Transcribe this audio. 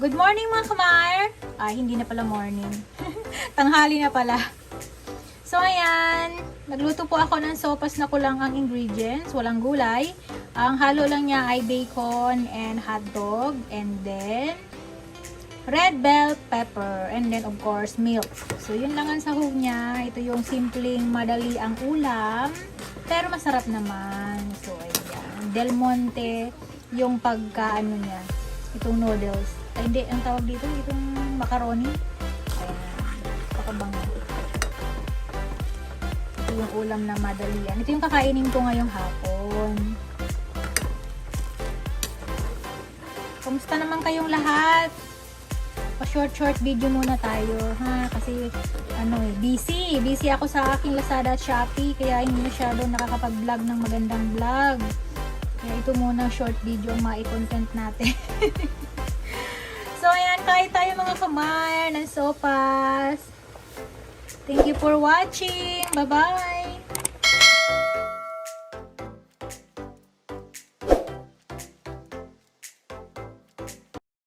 Good morning mga kamar! Ay, hindi na pala morning. Tanghali na pala. So, ayan. Nagluto po ako ng sopas na kulang ang ingredients. Walang gulay. Ang halo lang niya ay bacon and hotdog. And then, red bell pepper. And then, of course, milk. So, yun lang ang sahog niya. Ito yung simpleng madali ang ulam. Pero masarap naman. So, ayan. Del Monte yung pagkaano niya. Itong noodles. Ay, hindi. Ang tawag dito, itong macaroni. Ayan. Pakabango. Ito yung ulam na madalian. Ito yung kakainin ko ngayong hapon. Kamusta naman kayong lahat? Pa-short video muna tayo, ha? Kasi, busy ako sa aking Lazada at Shopee. Kaya hindi masyado nakakapag-vlog ng magandang vlog. Kaya ito muna short video ang mai-content natin. So, ayan, kain tayo mga kamar ng sopas. Thank you for watching. Bye-bye!